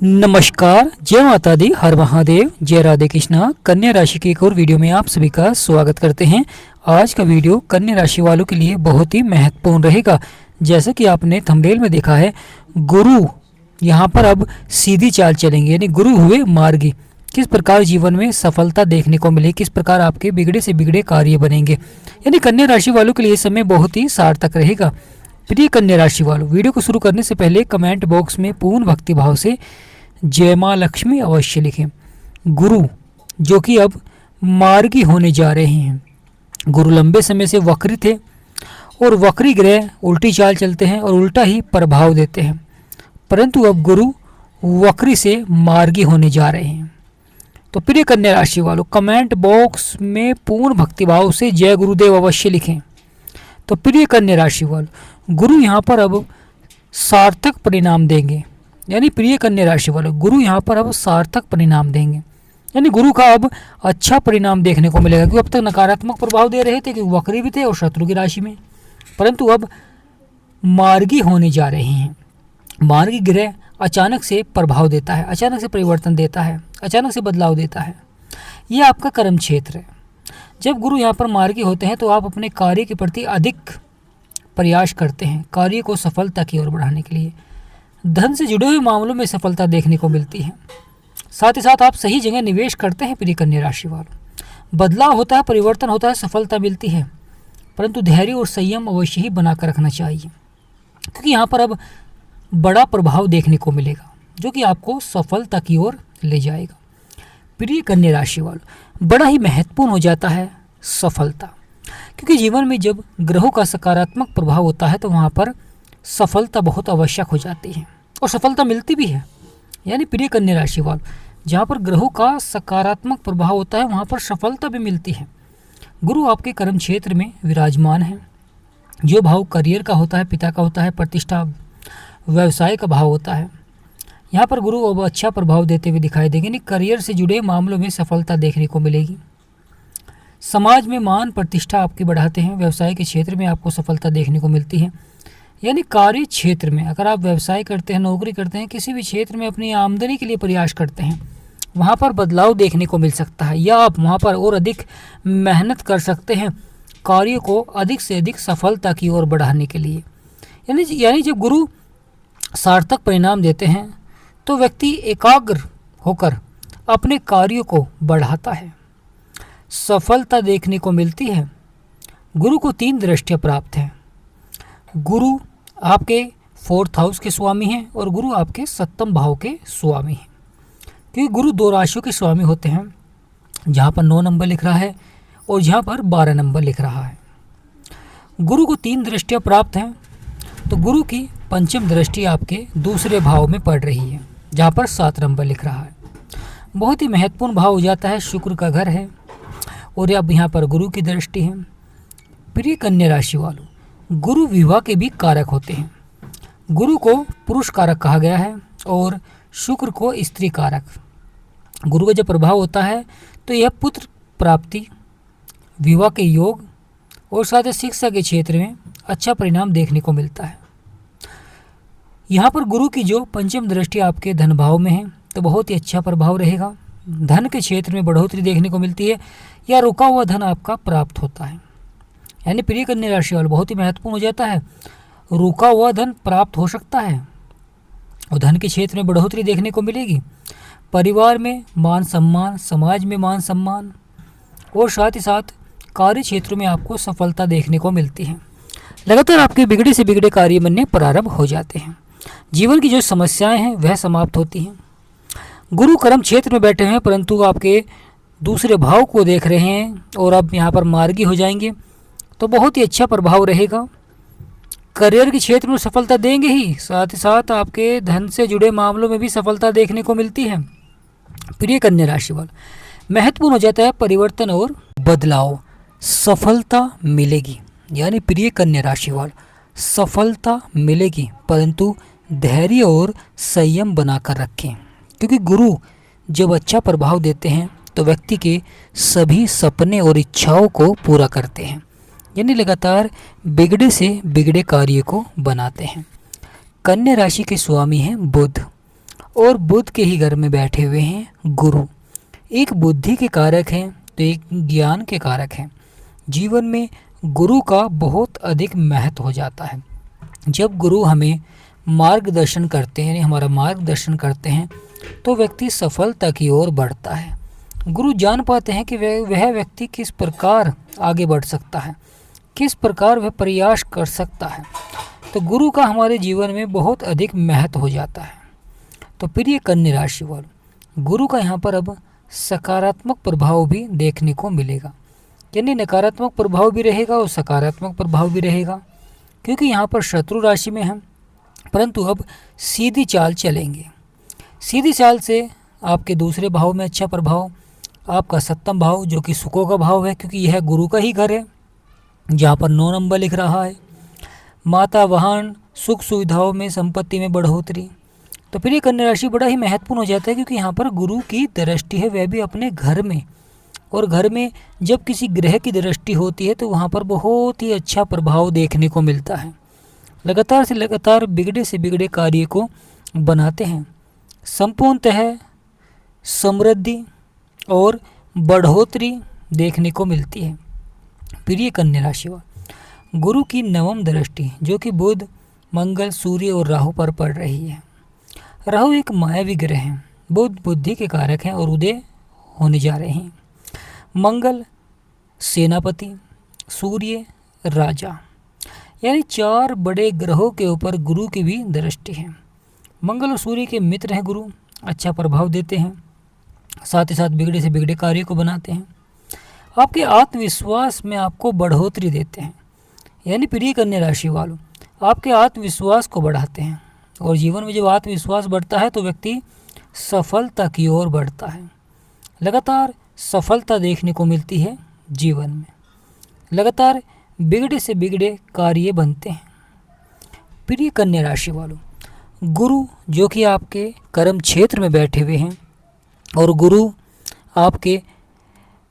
नमस्कार, जय माता दी, हर महादेव, जय राधे कृष्णा। कन्या राशि के एक और वीडियो में आप सभी का स्वागत करते हैं। आज का वीडियो कन्या राशि वालों के लिए बहुत ही महत्वपूर्ण रहेगा। जैसे कि आपने थंबनेल में देखा है, गुरु यहाँ पर अब सीधी चाल चलेंगे, यानी गुरु हुए मार्गी। किस प्रकार जीवन में सफलता देखने को मिले, किस प्रकार आपके बिगड़े से बिगड़े कार्य बनेंगे, यानी कन्या राशि वालों के लिए समय बहुत ही सार्थक रहेगा। प्रिय कन्या राशि वालों, वीडियो को शुरू करने से पहले कमेंट बॉक्स में पूर्ण भक्ति भाव से जय माँ लक्ष्मी अवश्य लिखें। गुरु जो कि अब मार्गी होने जा रहे हैं। गुरु लंबे समय से वक्री थे और वक्री ग्रह उल्टी चाल चलते हैं और उल्टा ही प्रभाव देते हैं, परंतु अब गुरु वक्री से मार्गी होने जा रहे हैं। तो प्रिय कन्या राशि वालों, कमेंट बॉक्स में पूर्ण भक्तिभाव से जय गुरुदेव अवश्य लिखें। तो प्रिय कन्या राशि वालों, गुरु यहाँ पर अब सार्थक परिणाम देंगे, यानी प्रिय कन्या राशि वालों, गुरु यहाँ पर अब सार्थक परिणाम देंगे, यानी गुरु का अब अच्छा परिणाम देखने को मिलेगा। क्योंकि अब तक नकारात्मक प्रभाव दे रहे थे, क्योंकि वक्री भी थे और शत्रु की राशि में, परंतु अब मार्गी होने जा रहे हैं। मार्गी ग्रह अचानक से प्रभाव देता है, अचानक से परिवर्तन देता है, अचानक से बदलाव देता है। यह आपका कर्म क्षेत्र है। जब गुरु यहाँ पर मार्गी होते हैं तो आप अपने कार्य के प्रति अधिक प्रयास करते हैं, कार्य को सफलता की ओर बढ़ाने के लिए। धन से जुड़े हुए मामलों में सफलता देखने को मिलती है। साथ ही साथ आप सही जगह निवेश करते हैं। प्रिय कन्या राशि वालों, बदलाव होता है, परिवर्तन होता है, सफलता मिलती है, परंतु धैर्य और संयम अवश्य ही बनाकर रखना चाहिए, क्योंकि यहाँ पर अब बड़ा प्रभाव देखने को मिलेगा जो कि आपको सफलता की ओर ले जाएगा। प्रिय कन्या राशि वालों, बड़ा ही महत्वपूर्ण हो जाता है सफलता, क्योंकि जीवन में जब ग्रहों का सकारात्मक प्रभाव होता है तो वहाँ पर सफलता बहुत आवश्यक हो जाती है और सफलता मिलती भी है। यानी प्रिय कन्या राशि वालों, जहाँ पर ग्रहों का सकारात्मक प्रभाव होता है वहाँ पर सफलता भी मिलती है। गुरु आपके कर्म क्षेत्र में विराजमान है। जो भाव करियर का होता है, पिता का होता है, प्रतिष्ठा व्यवसाय का भाव होता है, यहाँ पर गुरु अब अच्छा प्रभाव देते हुए दिखाई देंगे। यानी करियर से जुड़े मामलों में सफलता देखने को मिलेगी। समाज में मान प्रतिष्ठा आपकी बढ़ाते हैं। व्यवसाय के क्षेत्र में आपको सफलता देखने को मिलती है। यानी कार्य क्षेत्र में अगर आप व्यवसाय करते हैं, नौकरी करते हैं, किसी भी क्षेत्र में अपनी आमदनी के लिए प्रयास करते हैं, वहाँ पर बदलाव देखने को मिल सकता है, या आप वहाँ पर और अधिक मेहनत कर सकते हैं कार्य को अधिक से अधिक सफलता की ओर बढ़ाने के लिए। यानी जब गुरु सार्थक परिणाम देते हैं तो व्यक्ति एकाग्र होकर अपने कार्यों को बढ़ाता है, सफलता देखने को मिलती है। गुरु को 3 दृष्टियाँ प्राप्त हैं। गुरु आपके 4th हाउस के स्वामी हैं और गुरु आपके 7म भाव के स्वामी हैं, क्योंकि गुरु 2 राशियों के स्वामी होते हैं, जहाँ पर 9 नंबर लिख रहा है और जहाँ पर 12 नंबर लिख रहा है। गुरु को 3 दृष्टियाँ प्राप्त हैं, तो गुरु की 5वीं दृष्टि आपके दूसरे भाव में पड़ रही है, जहाँ पर 7 नंबर लिख रहा है। बहुत ही महत्वपूर्ण भाव हो जाता है, शुक्र का घर है और अब यहाँ पर गुरु की दृष्टि है। प्रिय कन्या राशि वालों, गुरु विवाह के भी कारक होते हैं। गुरु को पुरुष कारक कहा गया है और शुक्र को स्त्री कारक। गुरु का जब प्रभाव होता है तो यह पुत्र प्राप्ति, विवाह के योग और साथ ही शिक्षा के क्षेत्र में अच्छा परिणाम देखने को मिलता है। यहाँ पर गुरु की जो 5वीं दृष्टि आपके धन भाव में है तो बहुत ही अच्छा प्रभाव रहेगा। धन के क्षेत्र में बढ़ोतरी देखने को मिलती है या रुका हुआ धन आपका प्राप्त होता है। यानी प्रिय कन्या राशि वालों, बहुत ही महत्वपूर्ण हो जाता है, रुका हुआ धन प्राप्त हो सकता है और धन के क्षेत्र में बढ़ोतरी देखने को मिलेगी। परिवार में मान सम्मान, समाज में मान सम्मान और साथ ही साथ कार्य क्षेत्रों में आपको सफलता देखने को मिलती है। लगातार आपके बिगड़े से बिगड़े कार्य बनने प्रारंभ हो जाते हैं। जीवन की जो समस्याएं हैं वह समाप्त होती हैं। गुरु कर्म क्षेत्र में बैठे हैं, परंतु आपके दूसरे भाव को देख रहे हैं और अब यहाँ पर मार्गी हो जाएंगे, तो बहुत ही अच्छा प्रभाव रहेगा। करियर के क्षेत्र में सफलता देंगे ही, साथ ही साथ आपके धन से जुड़े मामलों में भी सफलता देखने को मिलती है। प्रिय कन्या राशि वालों, महत्वपूर्ण हो जाता है परिवर्तन और बदलाव, सफलता मिलेगी। यानी प्रिय कन्या राशि वालों, सफलता मिलेगी, परंतु धैर्य और संयम बनाकर रखें, क्योंकि गुरु जब अच्छा प्रभाव देते हैं तो व्यक्ति के सभी सपने और इच्छाओं को पूरा करते हैं। यानी लगातार बिगड़े से बिगड़े कार्य को बनाते हैं। कन्या राशि के स्वामी हैं बुध और बुध के ही घर में बैठे हुए हैं गुरु। एक बुद्धि के कारक हैं तो एक ज्ञान के कारक हैं। जीवन में गुरु का बहुत अधिक महत्व हो जाता है। जब गुरु हमें मार्गदर्शन करते हैं, यानी हमारा मार्गदर्शन करते हैं, तो व्यक्ति सफलता की ओर बढ़ता है। गुरु जान पाते हैं कि वह व्यक्ति किस प्रकार आगे बढ़ सकता है, किस प्रकार वह प्रयास कर सकता है। तो गुरु का हमारे जीवन में बहुत अधिक महत्व हो जाता है। तो प्रिय कन्या राशि वालों, गुरु का यहाँ पर अब सकारात्मक प्रभाव भी देखने को मिलेगा, यानी नकारात्मक प्रभाव भी रहेगा और सकारात्मक प्रभाव भी रहेगा, क्योंकि यहाँ पर शत्रु राशि में हम, परंतु अब सीधी चाल चलेंगे। सीधी चाल से आपके दूसरे भाव में अच्छा प्रभाव, आपका सप्तम भाव जो कि सुखों का भाव है, क्योंकि यह गुरु का ही घर है, जहाँ पर 9 नंबर लिख रहा है। माता, वाहन, सुख सुविधाओं में, संपत्ति में बढ़ोतरी। तो फिर ये कन्या राशि बड़ा ही महत्वपूर्ण हो जाता है, क्योंकि यहाँ पर गुरु की दृष्टि है, वह भी अपने घर में। और घर में जब किसी ग्रह की दृष्टि होती है तो वहाँ पर बहुत ही अच्छा प्रभाव देखने को मिलता है। लगातार से लगातार बिगड़े से बिगड़े कार्य को बनाते हैं। संपूर्णतः समृद्धि और बढ़ोतरी देखने को मिलती है। प्रिय कन्या राशि वालों, गुरु की 9वीं दृष्टि जो कि बुध, मंगल, सूर्य और राहु पर पड़ रही है। राहु एक मायावी ग्रह है, बुध बुद्धि के कारक हैं और उदय होने जा रहे हैं। मंगल सेनापति, सूर्य राजा, यानी 4 बड़े ग्रहों के ऊपर गुरु की भी दृष्टि है। मंगल और सूर्य के मित्र हैं गुरु, अच्छा प्रभाव देते हैं, साथ ही साथ बिगड़े से बिगड़े कार्य को बनाते हैं। आपके आत्मविश्वास में आपको बढ़ोतरी देते हैं, यानी प्रिय कन्या राशि वालों, आपके आत्मविश्वास को बढ़ाते हैं। और जीवन में जब आत्मविश्वास बढ़ता है तो व्यक्ति सफलता की ओर बढ़ता है। लगातार सफलता देखने को मिलती है जीवन में, लगातार बिगड़े से बिगड़े कार्य बनते हैं। प्रिय कन्या राशि वालों, गुरु जो कि आपके कर्म क्षेत्र में बैठे हुए हैं और गुरु आपके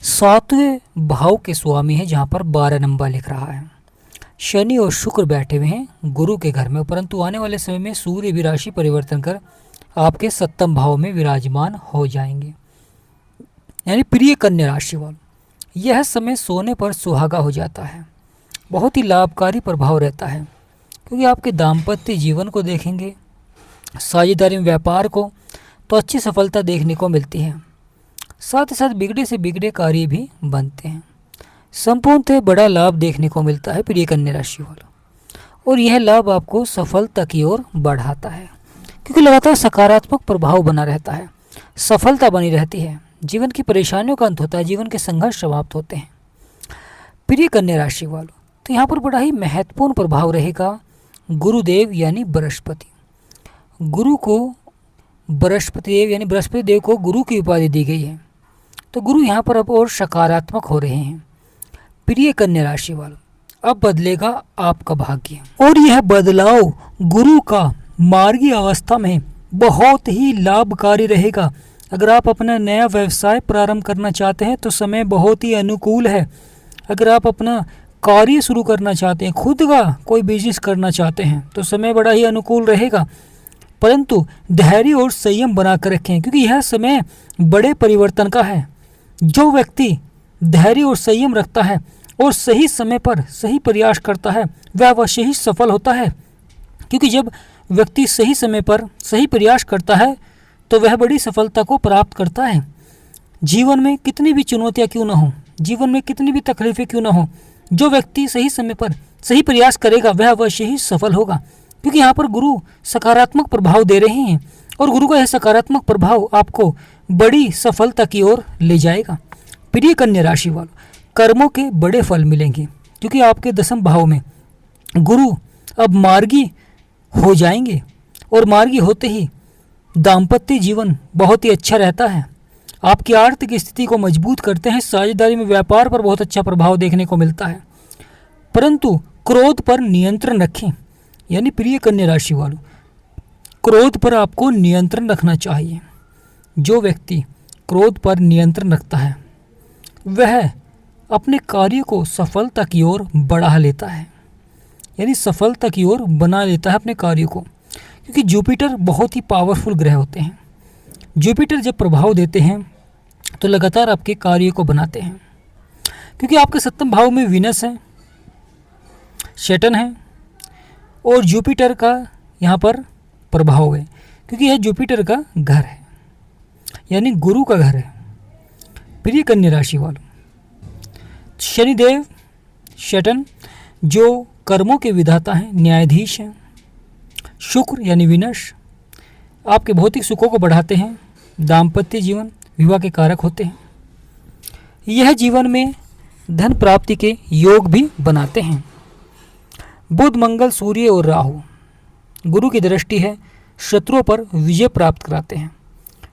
7वें भाव के स्वामी हैं, जहाँ पर 12 नंबर लिख रहा है। शनि और शुक्र बैठे हुए हैं गुरु के घर में, परंतु आने वाले समय में सूर्य भी राशि परिवर्तन कर आपके 7वें भाव में विराजमान हो जाएंगे। यानी प्रिय कन्या राशि वालों, यह समय सोने पर सुहागा हो जाता है, बहुत ही लाभकारी प्रभाव रहता है, क्योंकि आपके दाम्पत्य जीवन को देखेंगे, साझेदारी में व्यापार को, तो अच्छी सफलता देखने को मिलती है। साथ ही साथ बिगड़े से बिगड़े कार्य भी बनते हैं। संपूर्णतः बड़ा लाभ देखने को मिलता है प्रिय कन्या राशि वालों, और यह लाभ आपको सफलता की ओर बढ़ाता है, क्योंकि लगातार सकारात्मक प्रभाव बना रहता है, सफलता बनी रहती है, जीवन की परेशानियों का अंत होता है, जीवन के संघर्ष समाप्त होते हैं। प्रिय कन्या राशि वालों, तो यहाँ पर बड़ा ही महत्वपूर्ण प्रभाव रहेगा गुरुदेव यानी बृहस्पति। गुरु को बृहस्पति देव यानी बृहस्पति देव को गुरु की उपाधि दी गई है, तो गुरु यहाँ पर अब और सकारात्मक हो रहे हैं। प्रिय कन्या राशि वालों, अब बदलेगा आपका भाग्य, और यह बदलाव गुरु का मार्गी अवस्था में बहुत ही लाभकारी रहेगा। अगर आप अपना नया व्यवसाय प्रारंभ करना चाहते हैं तो समय बहुत ही अनुकूल है। अगर आप अपना कार्य शुरू करना चाहते हैं, खुद का कोई बिजनेस करना चाहते हैं, तो समय बड़ा ही अनुकूल रहेगा, परंतु धैर्य और संयम बनाकर रखें, क्योंकि यह समय बड़े परिवर्तन का है। जो व्यक्ति धैर्य और संयम रखता है और सही समय पर सही प्रयास करता है, वह अवश्य ही सफल होता है, क्योंकि जब व्यक्ति सही समय पर सही प्रयास करता है तो वह बड़ी सफलता को प्राप्त करता है। जीवन में कितनी भी चुनौतियाँ क्यों न हो, जीवन में कितनी भी तकलीफें क्यों न हो, जो व्यक्ति सही समय पर सही प्रयास करेगा वह अवश्य ही सफल होगा, क्योंकि यहाँ पर गुरु सकारात्मक प्रभाव दे रहे हैं, और गुरु का यह सकारात्मक प्रभाव आपको बड़ी सफलता की ओर ले जाएगा। प्रिय कन्या राशि वालों, कर्मों के बड़े फल मिलेंगे, क्योंकि आपके 10वें भाव में गुरु अब मार्गी हो जाएंगे, और मार्गी होते ही दाम्पत्य जीवन बहुत ही अच्छा रहता है, आपकी आर्थिक स्थिति को मजबूत करते हैं, साझेदारी में व्यापार पर बहुत अच्छा प्रभाव देखने को मिलता है, परंतु क्रोध पर नियंत्रण रखें। यानी प्रिय कन्या राशि वालों, क्रोध पर आपको नियंत्रण रखना चाहिए। जो व्यक्ति क्रोध पर नियंत्रण रखता है वह अपने कार्य को सफलता की ओर बढ़ा लेता है, यानी सफलता की ओर बना लेता है अपने कार्य को। क्योंकि जुपिटर बहुत ही पावरफुल ग्रह होते हैं। जुपिटर जब प्रभाव देते हैं तो लगातार आपके कार्य को बनाते हैं, क्योंकि आपके 7वें भाव में वीनस है, सैटर्न है और जुपिटर का यहाँ पर प्रभाव है, क्योंकि यह जुपिटर का घर है, यानी गुरु का घर है। प्रिय कन्या राशि वालों, शनिदेव सैटर्न जो कर्मों के विधाता हैं, न्यायाधीश हैं, शुक्र यानी विनश आपके भौतिक सुखों को बढ़ाते हैं, दाम्पत्य जीवन विवाह के कारक होते हैं। यह जीवन में धन प्राप्ति के योग भी बनाते हैं। बुध, मंगल, सूर्य और राहु गुरु की दृष्टि है, शत्रुओं पर विजय प्राप्त कराते हैं।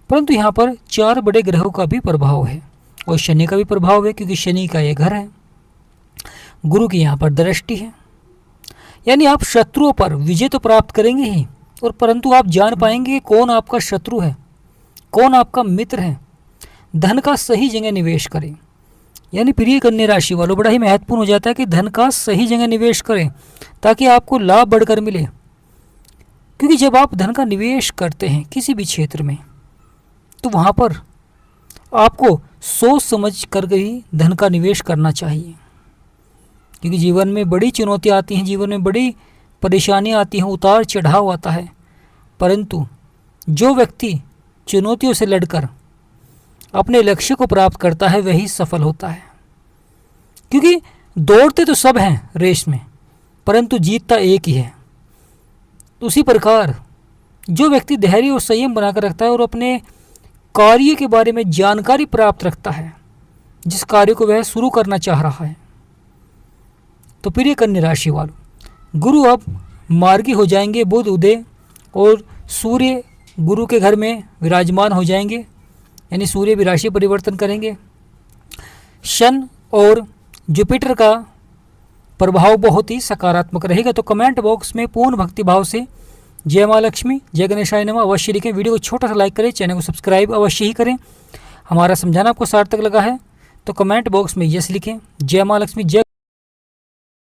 परंतु यहाँ पर 4 बड़े ग्रहों का भी प्रभाव है और शनि का भी प्रभाव है, क्योंकि शनि का ये घर है, गुरु की यहाँ पर दृष्टि है। यानी आप शत्रुओं पर विजय तो प्राप्त करेंगे ही, और परंतु आप जान पाएंगे कौन आपका शत्रु है, कौन आपका मित्र है। धन का सही जगह निवेश करें। यानी प्रिय कन्या राशि वालों, बड़ा ही महत्वपूर्ण हो जाता है कि धन का सही जगह निवेश करें ताकि आपको लाभ बढ़कर मिले। क्योंकि जब आप धन का निवेश करते हैं किसी भी क्षेत्र में, तो वहाँ पर आपको सोच समझ कर ही धन का निवेश करना चाहिए। क्योंकि जीवन में बड़ी चुनौतियाँ आती हैं, जीवन में बड़ी परेशानियाँ आती हैं, उतार चढ़ाव आता है, परंतु जो व्यक्ति चुनौतियों से लड़कर अपने लक्ष्य को प्राप्त करता है वही सफल होता है। क्योंकि दौड़ते तो सब हैं रेस में, परंतु जीतता एक ही है। उसी प्रकार जो व्यक्ति धैर्य और संयम बनाकर रखता है और अपने कार्य के बारे में जानकारी प्राप्त रखता है, जिस कार्य को वह शुरू करना चाह रहा है, तो प्रिय कन्या राशि वालों, गुरु अब मार्गी हो जाएंगे। बुध उदय और सूर्य गुरु के घर में विराजमान हो जाएंगे, यानी सूर्य भी राशि परिवर्तन करेंगे। शन और जुपिटर का प्रभाव बहुत ही सकारात्मक रहेगा। तो कमेंट बॉक्स में पूर्ण भक्ति भाव से जय माँ लक्ष्मी, जय गणेशाय नमः अवश्य लिखें। वीडियो को छोटा सा लाइक करें, चैनल को सब्सक्राइब अवश्य ही करें। हमारा समझाना आपको सार्थक लगा है तो कमेंट बॉक्स में यस लिखें। जय माँ लक्ष्मी, जय